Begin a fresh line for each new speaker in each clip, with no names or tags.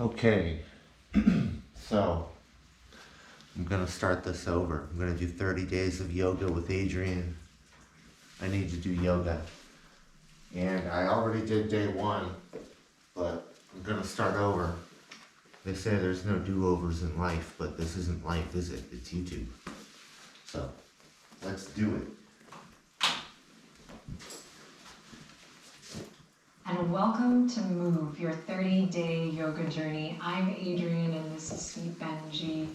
Okay, so I'm gonna start this over. I'm gonna do 30 days of yoga with Adrine. I need to do yoga. And I already did day one, but I'm gonna start over. They say there's no do-overs in life, but this isn't life, is it? It's YouTube. So, let's do it.
And welcome to Move, your 30-day yoga journey. I'm Adrine and this is Sweet Benji,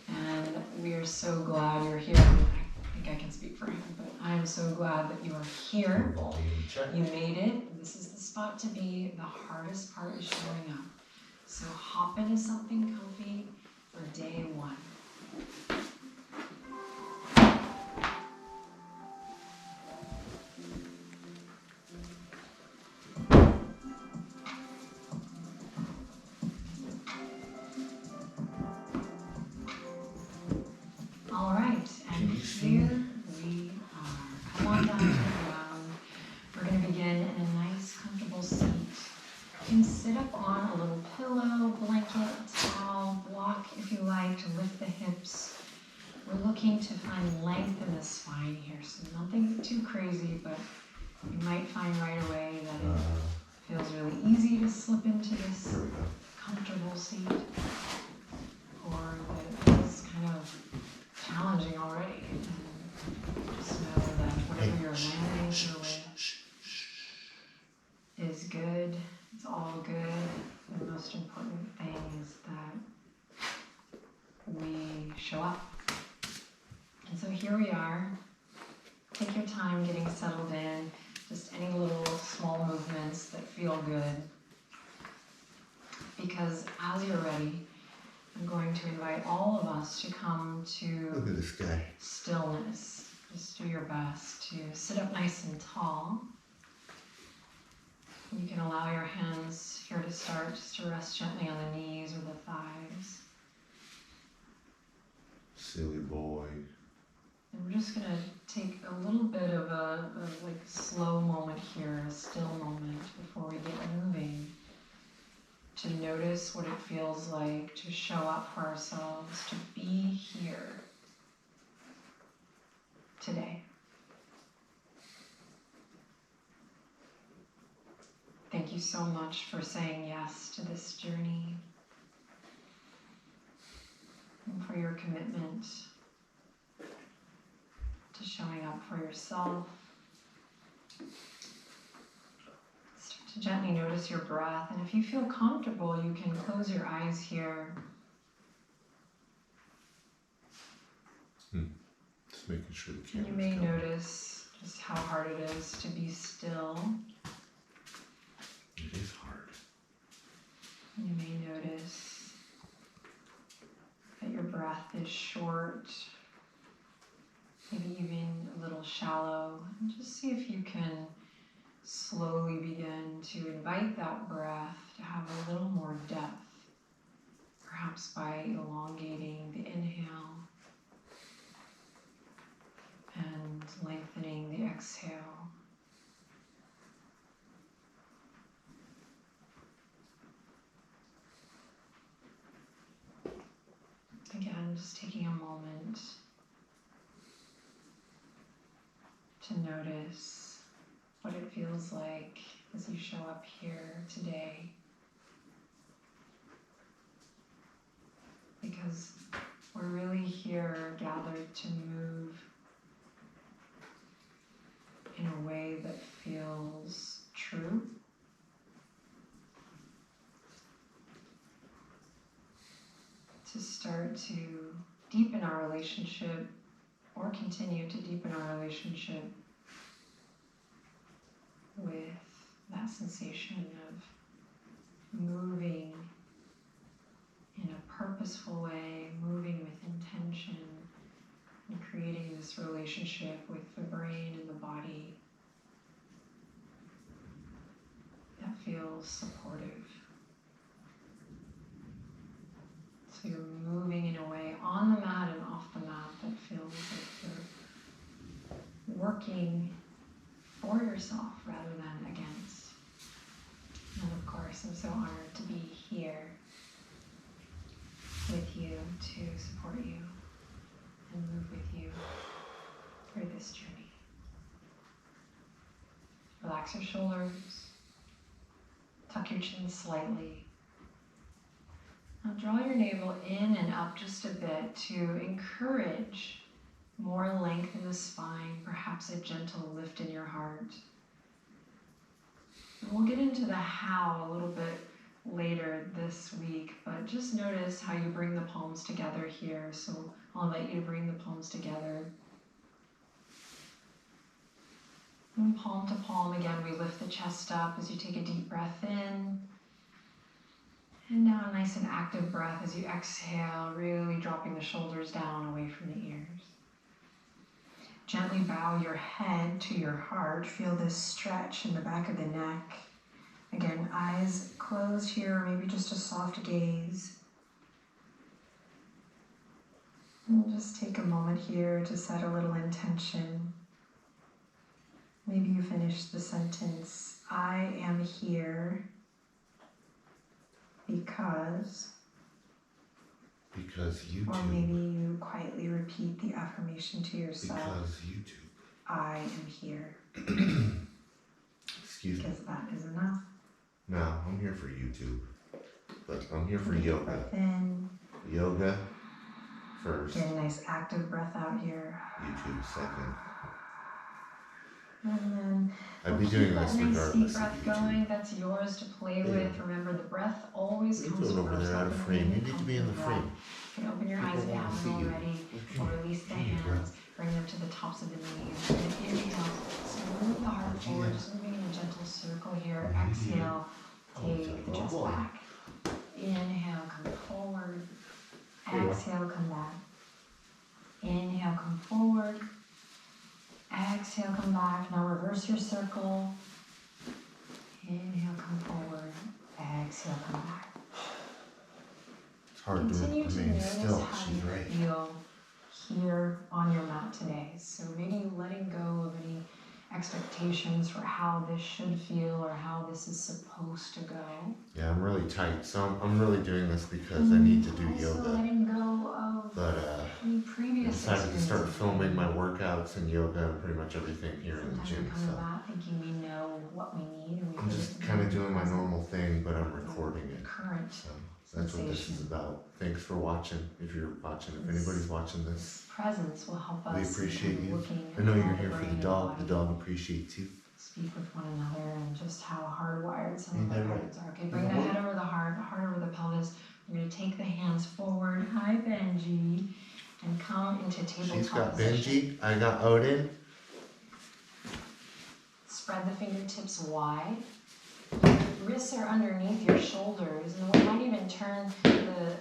and we are so glad you're here. I think I can speak for him, but I'm so glad that you are here. You made it. This is the spot to be. The hardest part is showing up. So hop into something comfy for day one. All right, and here we are. Come on down to the ground. We're going to begin in a nice, comfortable seat. You can sit up on a little pillow, blanket, towel, block if you like to lift the hips. We're looking to find length in the spine here, so nothing too crazy, but you might find right away that it feels really easy to slip into this comfortable seat, or that it feels kind of challenging already. And just know that whatever you're landing here with is good. It's all good. The most important thing is that we show up. And so here we are. Take your time getting settled in. Just any little small movements that feel good. Because as you're ready, I'm going to invite all of us to come to
Look at this guy.
Stillness. Just do your best to sit up nice and tall. You can allow your hands here to start just to rest gently on the knees or the thighs.
Silly boy.
And we're just going to take a little bit of a slow moment here, a still moment before we get moving, to notice what it feels like to show up for ourselves, to be here today. Thank you so much for saying yes to this journey and for your commitment to showing up for yourself. Start to gently notice your breath, and if you feel comfortable, you can close your eyes here.
Just making sure the
And
camera's
you may
going.
notice just how hard it is to be still.
It is hard.
You may notice that your breath is short, maybe even a little shallow. And just see if you can slowly begin to invite that breath to have a little more depth, perhaps by elongating the inhale and lengthening the exhale. Again, just taking a moment to notice what it feels like as you show up here today. Because we're really here gathered to move in a way that feels true. To start to deepen our relationship or continue to deepen our relationship with that sensation of moving in a purposeful way, moving with intention, and creating this relationship with the brain and the body that feels supportive. So you're moving in a way on the mat and off the mat that feels like you're working for yourself rather than against. And of course, I'm so honored to be here with you to support you and move with you through this journey. Relax your shoulders, tuck your chin slightly. Now draw your navel in and up just a bit to encourage more length in the spine, perhaps a gentle lift in your heart. And we'll get into the how a little bit later this week, but just notice how you bring the palms together here. So I'll invite you to bring the palms together. And palm to palm again, we lift the chest up as you take a deep breath in. And now a nice and active breath as you exhale, really dropping the shoulders down away from the ears. Gently bow your head to your heart. Feel this stretch in the back of the neck. Again, eyes closed here, maybe just a soft gaze. And just take a moment here to set a little intention. Maybe you finish the sentence, I am here because
YouTube.
Or maybe you quietly repeat the affirmation to yourself.
Because YouTube.
I am here.
Excuse me.
Because that is enough.
No, I'm here for YouTube. But I'm here for yoga.
Breath in.
Yoga first.
Get a nice active breath out here.
YouTube second.
And then
I'd be doing this
keep that nice
regardless
deep
of
breath
YouTube.
going. That's yours to play with. Remember, the breath always
What are you
comes
doing over
first.
there out of frame? You need to be in the frame.
You can open your eyes if you
People wanna see
haven't
you.
already.
Okay.
Or release the hands. Bring them to the tops of the knees. And inhale. So move the heart forward. Just moving in a gentle circle here. Exhale. Take the chest back. Inhale, come forward. Exhale, come back. Inhale, come forward. Exhale, come back. Now reverse your circle. Inhale, come forward. Exhale, come back.
It's hard
Continue
to
to
remain
notice
still.
how
She's
you
right.
feel here on your mat today. So maybe letting go of any expectations for how this should feel or how this is supposed to go.
Yeah, I'm really tight. So I'm really doing this because I need to do
Also
yoga.
letting go of
But
any
I
previous
decided to start
experiences.
filming my workouts and yoga and pretty much everything here in the
Sometimes
gym.
we come to
So
that thinking we know what we need, and we
I'm just kind of doing my normal thing, but I'm recording it.
current
So that's what this is
sensation.
about. Thanks for watching. If you're watching, if anybody's watching this,
presence will help us.
we appreciate
in
you.
looking
I know
at
you're
how
here
the
for
brain
the
and
dog.
body
The dog appreciates you.
speak with one another and just how hardwired some
Ain't
of our
that right?
brains are. Okay, bring the head over the heart over the pelvis. We're going to take the hands forward. Hi, Benji. And come into tabletop
She's got
position.
Benji. I got Odin.
Spread the fingertips wide. Wrists are underneath your shoulders, and we might even turn the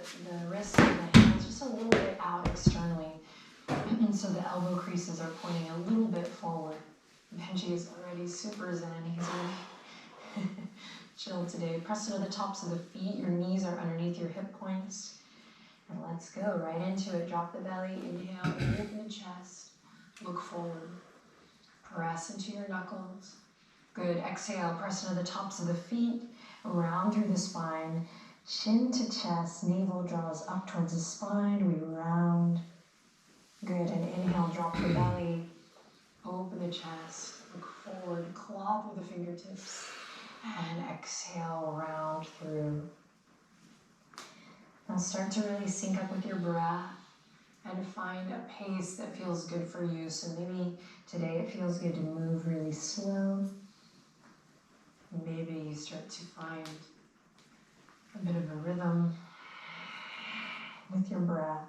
wrists and the hands just a little bit out externally. And so the elbow creases are pointing a little bit forward. Benji is already super zen. He's really chill today. Press into the tops of the feet. Your knees are underneath your hip points. And let's go right into it. Drop the belly. Inhale. Open the chest. Look forward. Press into your knuckles. Good. Exhale. Press into the tops of the feet. Round through the spine. Chin to chest. Navel draws up towards the spine. We round. Good. And inhale. Drop the belly. Open the chest. Look forward. Claw through the fingertips. And exhale. Round through. Now start to really sync up with your breath and find a pace that feels good for you. So maybe today it feels good to move really slow. Maybe you start to find a bit of a rhythm with your breath.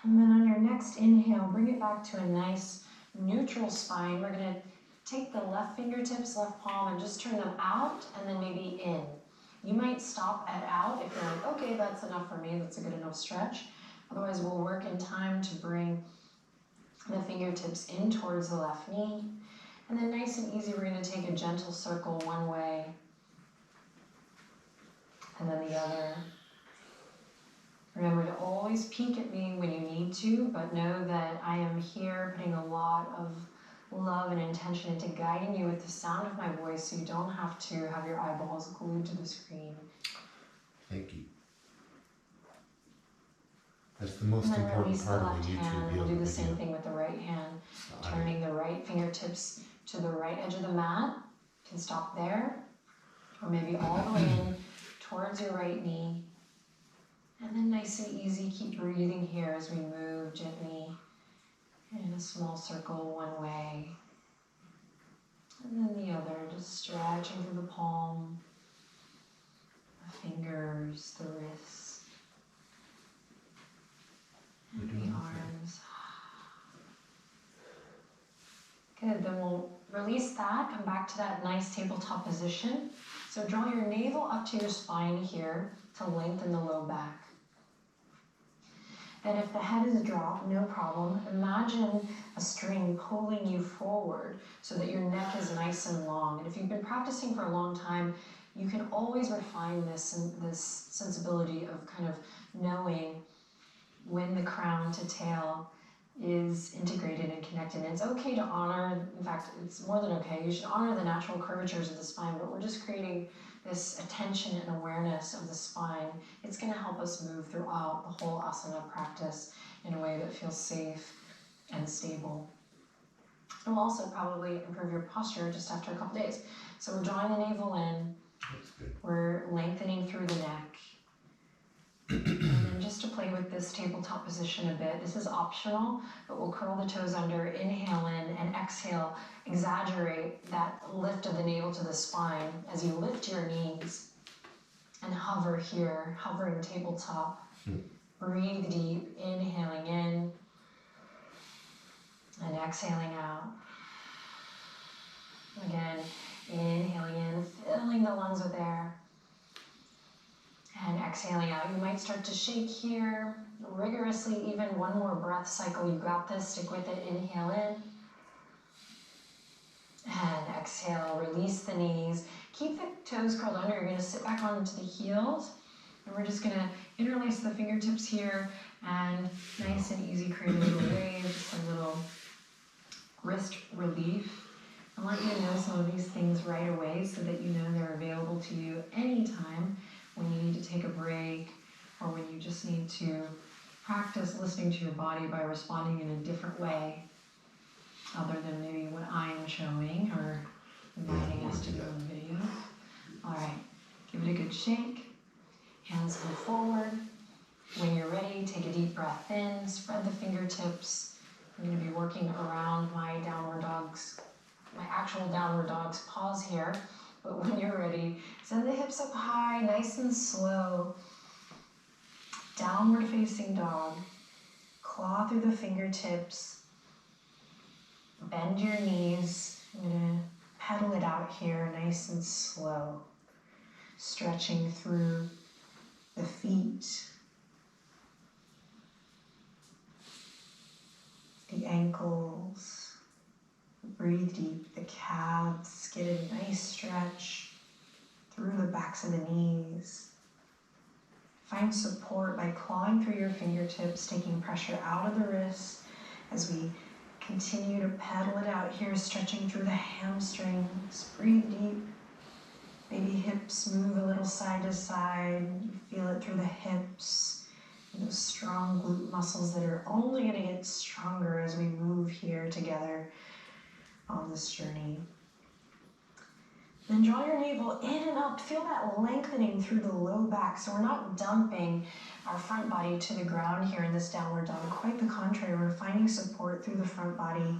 And then on your next inhale, bring it back to a nice neutral spine. We're going to take the left fingertips, left palm, and just turn them out and then maybe in. You might stop at out if you're like, okay, that's enough for me. That's a good enough stretch. Otherwise, we'll work in time to bring the fingertips in towards the left knee. And then nice and easy, we're going to take a gentle circle one way and then the other. Remember to always peek at me when you need to, but know that I am here putting a lot of love and intention into guiding you with the sound of my voice so you don't have to have your eyeballs glued to the screen.
Thank you. That's the most
And then
important
release the
part of
left
the YouTube
hand, and
yoga
we'll do the
video.
same thing with the right hand.
So
Turning the right fingertips to the right edge of the mat. You can stop there, or maybe all the way in towards your right knee. And then nice and easy, keep breathing here as we move gently in a small circle one way. And then the other, just stretching through the palm, the fingers, the wrists, and the arms. Good, then we'll release that, come back to that nice tabletop position. So draw your navel up to your spine here to lengthen the low back. Then if the head is dropped, no problem. Imagine a string pulling you forward so that your neck is nice and long. And if you've been practicing for a long time, you can always refine this sensibility of kind of knowing when the crown to tail is integrated and connected. And it's okay to honor, in fact, it's more than okay, you should honor the natural curvatures of the spine, but we're just creating this attention and awareness of the spine. It's going to help us move throughout the whole asana practice in a way that feels safe and stable. It will also probably improve your posture just after a couple days. So we're drawing the navel in,
that's good.
we're lengthening through the neck. And then just to play with this tabletop position a bit, this is optional, but we'll curl the toes under, inhale in, and exhale, exaggerate that lift of the navel to the spine as you lift your knees and hover here, hovering tabletop. Breathe deep, inhaling in and exhaling out. Again, inhaling in, filling the lungs with air. And exhaling out. You might start to shake here, rigorously, even one more breath cycle. You got this, stick with it, inhale in. And exhale, release the knees. Keep the toes curled under, you're gonna sit back onto the heels. And we're just gonna interlace the fingertips here and nice and easy, create a little wave, just a little wrist relief. I want you to know some of these things right away so that you know they're available to you anytime when you need to take a break or when you just need to practice listening to your body by responding in a different way other than maybe what I'm showing or inviting us to do in the video. All right, give it a good shake. Hands come forward. When you're ready, take a deep breath in, spread the fingertips. I'm going to be working around my downward dogs, my actual downward dog's paws here. But when you're ready, send the hips up high, nice and slow. Downward facing dog. Claw through the fingertips. Bend your knees. I'm going to pedal it out here, nice and slow. Stretching through the feet. The ankles. Breathe deep, the calves, get a nice stretch through the backs of the knees. Find support by clawing through your fingertips, taking pressure out of the wrists as we continue to pedal it out here, stretching through the hamstrings. Breathe deep. Maybe hips move a little side to side. You feel it through the hips. And those strong glute muscles that are only going to get stronger as we move here together on this journey. Then draw your navel in and up. Feel that lengthening through the low back. So we're not dumping our front body to the ground here in this downward dog. Quite the contrary, we're finding support through the front body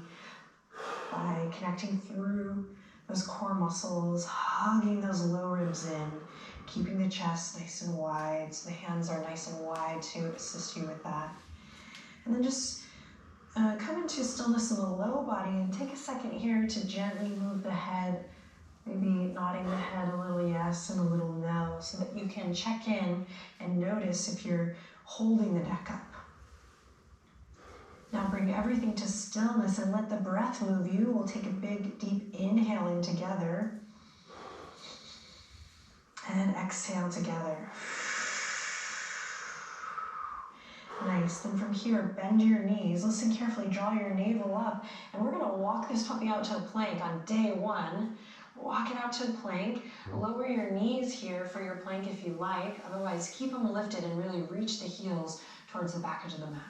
by connecting through those core muscles, hugging those low ribs in, keeping the chest nice and wide. So the hands are nice and wide to assist you with that. And then just come into stillness in the low body and take a second here to gently move the head, maybe nodding the head a little yes and a little no, so that you can check in and notice if you're holding the neck up. Now bring everything to stillness and let the breath move you. We'll take a big, deep inhale in together and exhale together. Nice. Then from here, bend your knees. Listen carefully, draw your navel up. And we're gonna walk this puppy out to a plank on day one. Walk it out to a plank. Lower your knees here for your plank if you like. Otherwise, keep them lifted and really reach the heels towards the back edge of the mat.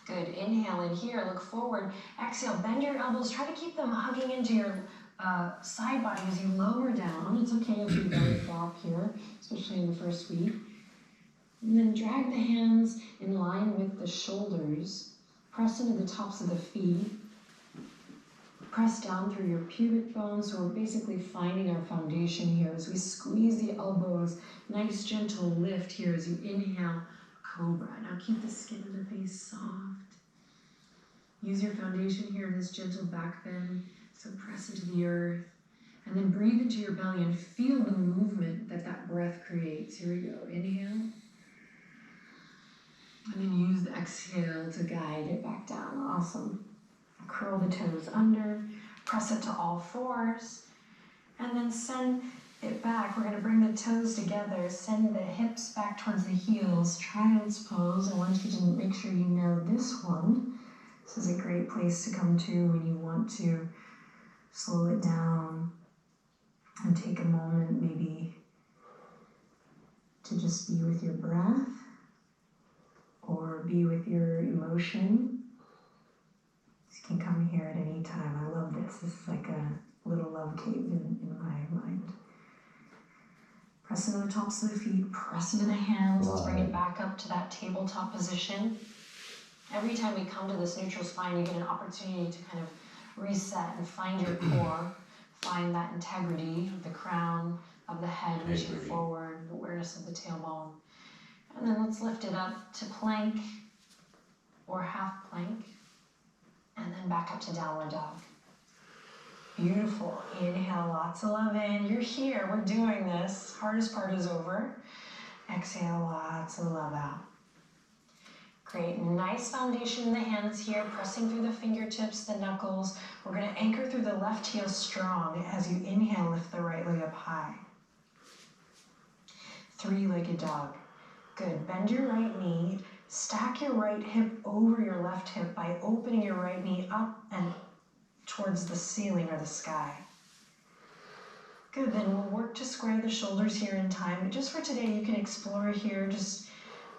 Good. Inhale in here, look forward. Exhale, bend your elbows. Try to keep them hugging into your side body as you lower down. It's okay if you belly flop here, especially in the first week. And then drag the hands in line with the shoulders. Press into the tops of the feet. Press down through your pubic bones. So we're basically finding our foundation here as we squeeze the elbows. Nice gentle lift here as you inhale, cobra. Now keep the skin of the face soft. Use your foundation here in this gentle back bend. So press into the earth. And then breathe into your belly and feel the movement that that breath creates. Here we go. Inhale. And then use the exhale to guide it back down. Awesome. Curl the toes under, press it to all fours, and then send it back. We're going to bring the toes together, send the hips back towards the heels. Child's pose. I want you to make sure you know this one. This is a great place to come to when you want to slow it down and take a moment maybe to just be with your breath or be with your emotion. You can come here at any time. I love this. This is like a little love cave in my mind. Press into the tops of the feet, press into the hands. Let's bring it back up to that tabletop position. Every time we come to this neutral spine, you get an opportunity to kind of reset and find your core, find that integrity of the crown, of the head, reaching forward, awareness of the tailbone. And then let's lift it up to plank or half plank. And then back up to downward dog. Beautiful. Inhale, lots of love in. You're here. We're doing this. Hardest part is over. Exhale, lots of love out. Great. Nice foundation in the hands here, pressing through the fingertips, the knuckles. We're going to anchor through the left heel strong. As you inhale, lift the right leg up high. Three-legged dog. Good. Bend your right knee. Stack your right hip over your left hip by opening your right knee up and towards the ceiling or the sky. Good, then we'll work to square the shoulders here in time. But just for today, you can explore here, just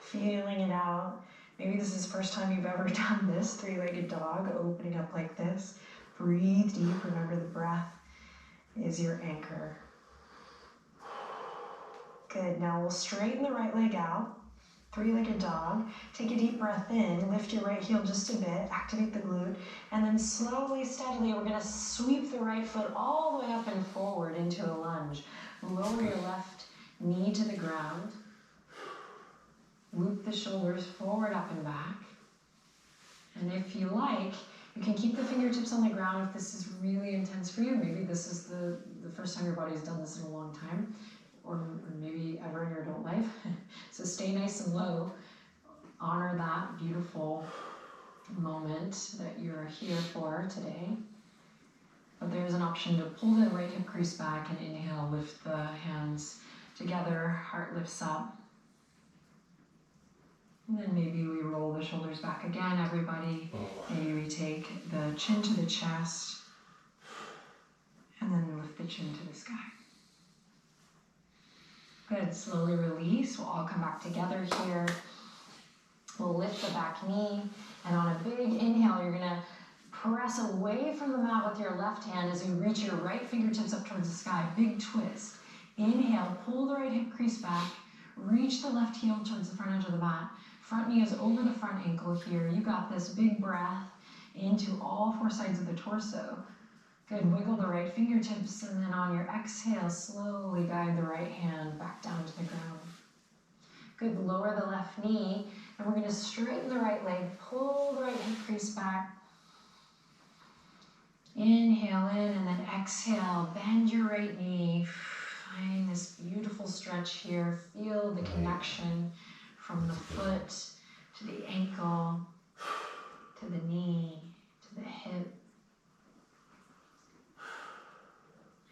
feeling it out. Maybe this is the first time you've ever done this, three-legged dog, opening up like this. Breathe deep, remember the breath is your anchor. Good, now we'll straighten the right leg out. Three-legged dog. Take a deep breath in, lift your right heel just a bit, activate the glute, and then slowly, steadily, we're gonna sweep the right foot all the way up and forward into a lunge. Lower your left knee to the ground. Loop the shoulders forward, up and back. And if you like, you can keep the fingertips on the ground if this is really intense for you. Maybe this is the first time your body's done this in a long time. Or maybe ever in your adult life. So stay nice and low. Honor that beautiful moment that you're here for today. But there's an option to pull the right hip crease back and inhale, lift the hands together, heart lifts up. And then maybe we roll the shoulders back again, everybody. Maybe we take the chin to the chest and then lift the chin to the sky. Good, slowly release. We'll all come back together here. We'll lift the back knee, and on a big inhale, you're gonna press away from the mat with your left hand as you reach your right fingertips up towards the sky. Big twist. Inhale, pull the right hip crease back, reach the left heel towards the front edge of the mat. Front knee is over the front ankle here. You got this. Big breath into all four sides of the torso. Good, wiggle the right fingertips, and then on your exhale, slowly guide the right hand back down to the ground. Good, lower the left knee, and we're gonna straighten the right leg, pull the right hip crease back. Inhale in, and then exhale, bend your right knee. Find this beautiful stretch here. Feel the connection from the foot to the ankle, to the knee, to the hip.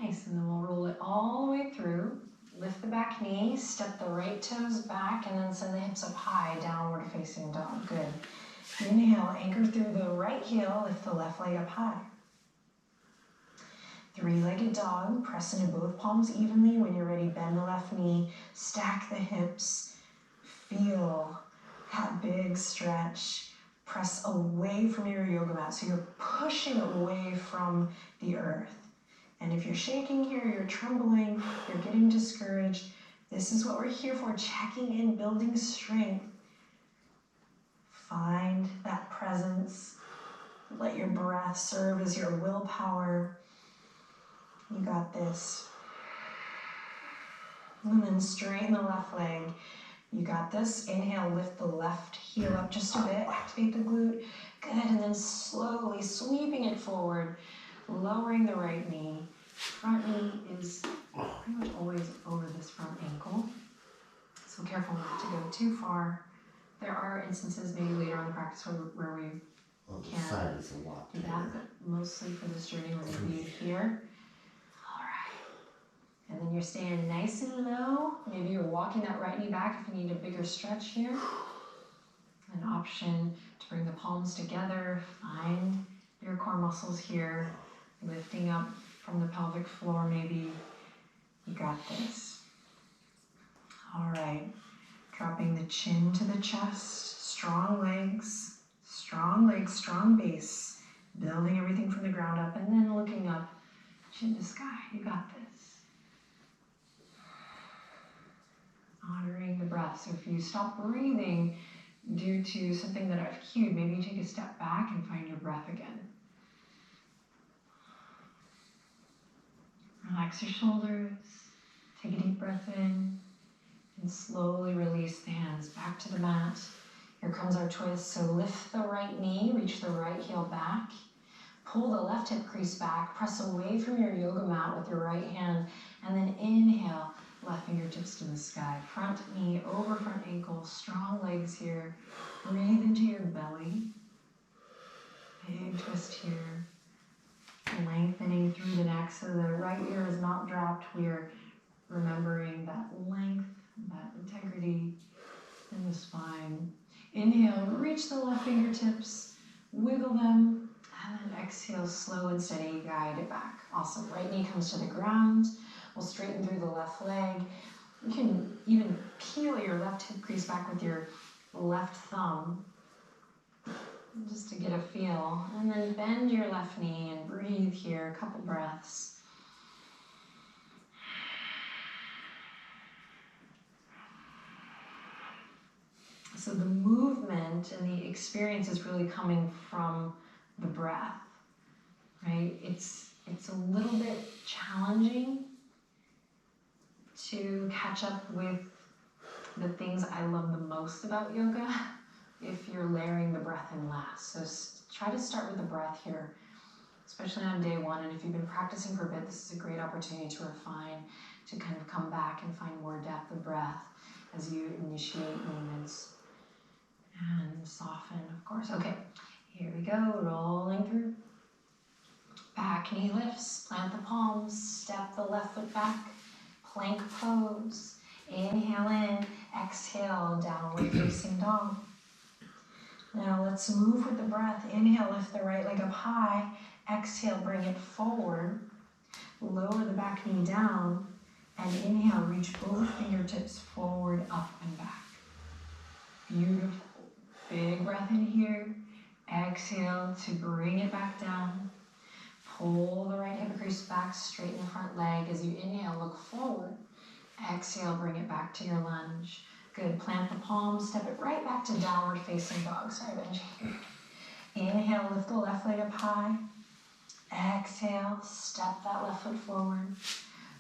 Nice, and then we'll roll it all the way through. Lift the back left knee, step the right toes back, and then send the hips up high, downward facing dog. Good. Inhale, anchor through the right heel, lift the left leg up high. Three-legged dog, press into both palms evenly. When you're ready, bend the left knee, stack the hips, feel that big stretch. Press away from your yoga mat, so you're pushing away from the earth. And if you're shaking here, you're trembling, you're getting discouraged, this is what we're here for, checking in, building strength. Find that presence. Let your breath serve as your willpower. You got this. And then straighten the left leg. You got this. Inhale, lift the left heel up just a bit. Activate the glute. Good. And then slowly sweeping it forward, lowering the right knee. Front knee is pretty much always over this front ankle. So careful not to go too far. There are instances maybe later on in the practice where we can
side is a lot
do that, but mostly for this journey we're going to be here. All right. And then you're staying nice and low. Maybe you're walking that right knee back if you need a bigger stretch here. An option to bring the palms together. Find your core muscles here. Lifting up from the pelvic floor maybe. You got this. All right. Dropping the chin to the chest. Strong legs, strong base. Building everything from the ground up and then looking up, chin to sky. You got this. Honoring the breath. So if you stop breathing due to something that I've cued, maybe you take a step back and find your breath again. Relax your shoulders. Take a deep breath in and slowly release the hands back to the mat. Here comes our twist. So lift the right knee, reach the right heel back. Pull the left hip crease back. Press away from your yoga mat with your right hand. And then inhale, left fingertips to the sky. Front knee over front ankle. Strong legs here. Breathe into your belly. Big twist here. Lengthening through the neck so the right ear is not dropped. We're remembering that length, that integrity in the spine. Inhale, reach the left fingertips, wiggle them, and then exhale, slow and steady, guide it back. Awesome. Right knee comes to the ground. We'll straighten through the left leg. You can even peel your left hip crease back with your left thumb, just to get a feel. And then bend your left knee and breathe here, a couple breaths. So the movement and the experience is really coming from the breath, right? It's a little bit challenging to catch up with the things I love the most about yoga if you're layering the breath in last. So try to start with the breath here, especially on day one. And if you've been practicing for a bit, this is a great opportunity to refine, to kind of come back and find more depth of breath as you initiate movements. And soften, of course. Okay, here we go, rolling through. Back knee lifts, plant the palms, step the left foot back, plank pose. Inhale in, exhale, downward facing dog. Now let's move with the breath. Inhale, lift the right leg up high. Exhale, bring it forward. Lower the back knee down. And inhale, reach both fingertips forward, up and back. Beautiful. Big breath in here. Exhale to bring it back down. Pull the right hip crease back, straighten the front leg. As you inhale, look forward. Exhale, bring it back to your lunge. Good. Plant the palms, step it right back to downward facing dog. Sorry, Benji. Inhale, lift the left leg up high. Exhale, step that left foot forward.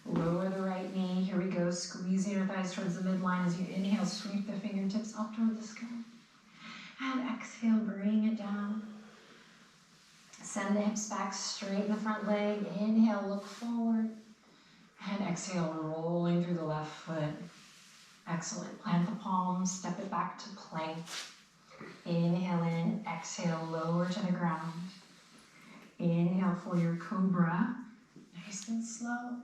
Lower the right knee. Here we go. Squeeze the inner thighs towards the midline. As you inhale, sweep the fingertips up toward the sky. And exhale, bring it down. Send the hips back, straighten the front leg. Inhale, look forward. And exhale, rolling through the left foot. Excellent. Plant the palms, step it back to plank. Inhale in, exhale, lower to the ground. Inhale for your cobra. Nice and slow.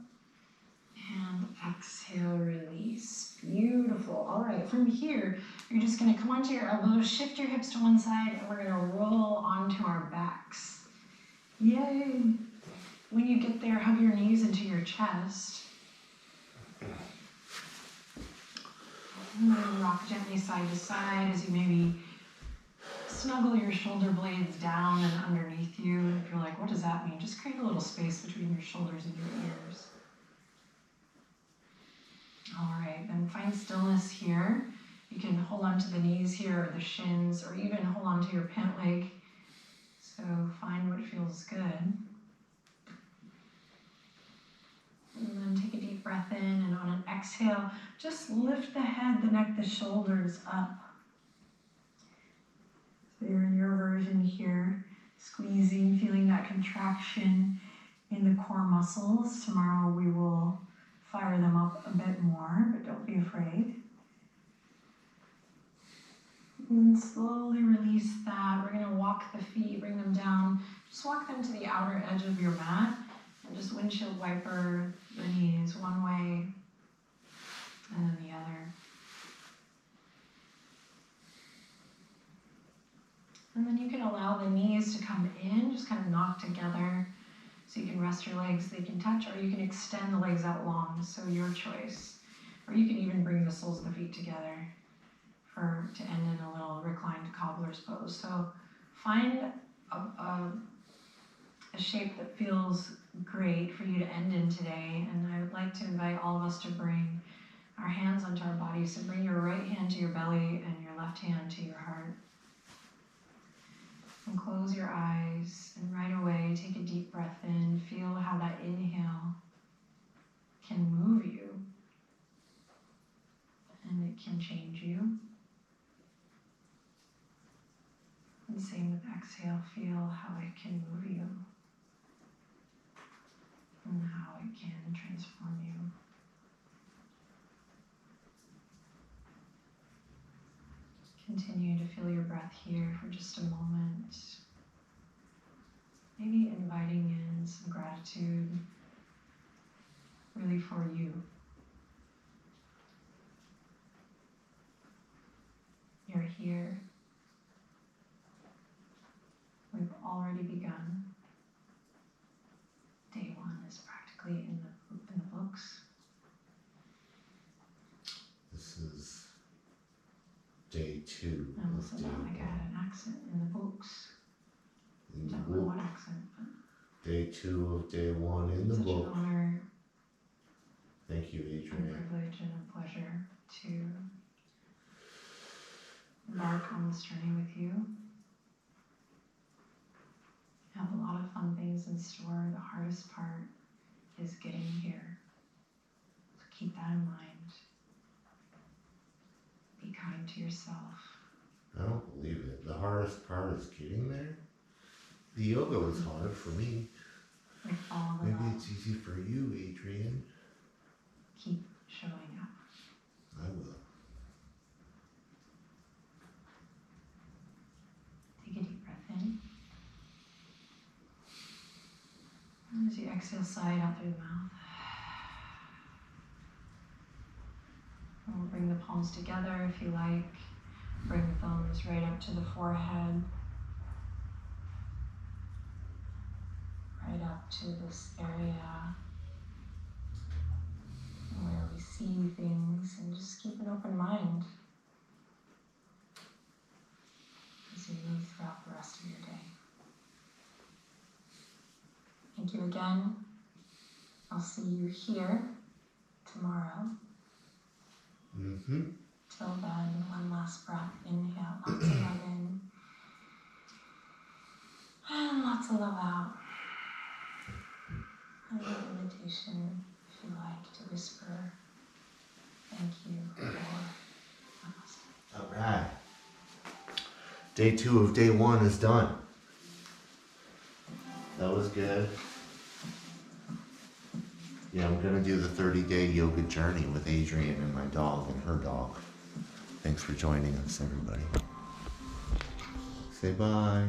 And exhale, release. Beautiful. All right, from here, you're just gonna come onto your elbows, shift your hips to one side, and we're gonna roll onto our backs. Yay. When you get there, hug your knees into your chest. And then rock gently side to side as you maybe snuggle your shoulder blades down and underneath you. If you're like, what does that mean? Just create a little space between your shoulders and your ears. All right, then find stillness here. You can hold on to the knees here or the shins, or even hold on to your pant leg. So find what feels good. And then take a deep breath in, and on an exhale, just lift the head, the neck, the shoulders up. So you're in your version here, squeezing, feeling that contraction in the core muscles. Tomorrow we will fire them up a bit more, but don't be afraid. And slowly release that. We're gonna walk the feet, bring them down. Just walk them to the outer edge of your mat. And just windshield wiper the knees one way and then the other. And then you can allow the knees to come in, just kind of knock together. So you can rest your legs, they can touch, or you can extend the legs out long, so your choice. Or you can even bring the soles of the feet together to end in a little reclined cobbler's pose. So find a shape that feels great for you to end in today. And I would like to invite all of us to bring our hands onto our bodies. So bring your right hand to your belly and your left hand to your heart. And close your eyes, and right away take a deep breath in. Feel how that inhale can move you, and it can change you. And same with exhale, feel how it can move you and how it can transform you. Continue to feel your breath here for just a moment. Maybe inviting in some gratitude, really for you. You're here. We've already begun. Day one is practically in the books.
This is day 2
I almost
of
said
day
that like I had an accent in the books.
in the
Don't know
book.
what accent, but
Day 2 of day 1 in the
such
book.
an honor
Thank you,
and
Adrine.
privilege and a pleasure to embark on this journey with you. I have a lot of fun things in store. The hardest part is getting here. So keep that in mind. Be kind to yourself.
I don't believe it. The hardest part is getting there. The yoga was hard for me.
Like all of
Maybe
that.
it's easy for you, Adrian.
Keep showing up.
I will.
Take a deep breath in. And as you exhale, sigh it out through the mouth. And we'll bring the palms together if you like. Bring the thumbs right up to the forehead. Right up to this area where we see things, and just keep an open mind as you move throughout the rest of your day. Thank you again. I'll see you here tomorrow.
Mm-hmm.
Till then, one last breath. Inhale, lots of love in. And lots of love out. And an invitation, if you like, to whisper thank you or namaste.
All right. Day 2 of day 1 is done. That was good. Yeah, I'm gonna do the 30-day yoga journey with Adrian and my dog and her dog. Thanks for joining us, everybody. Say bye.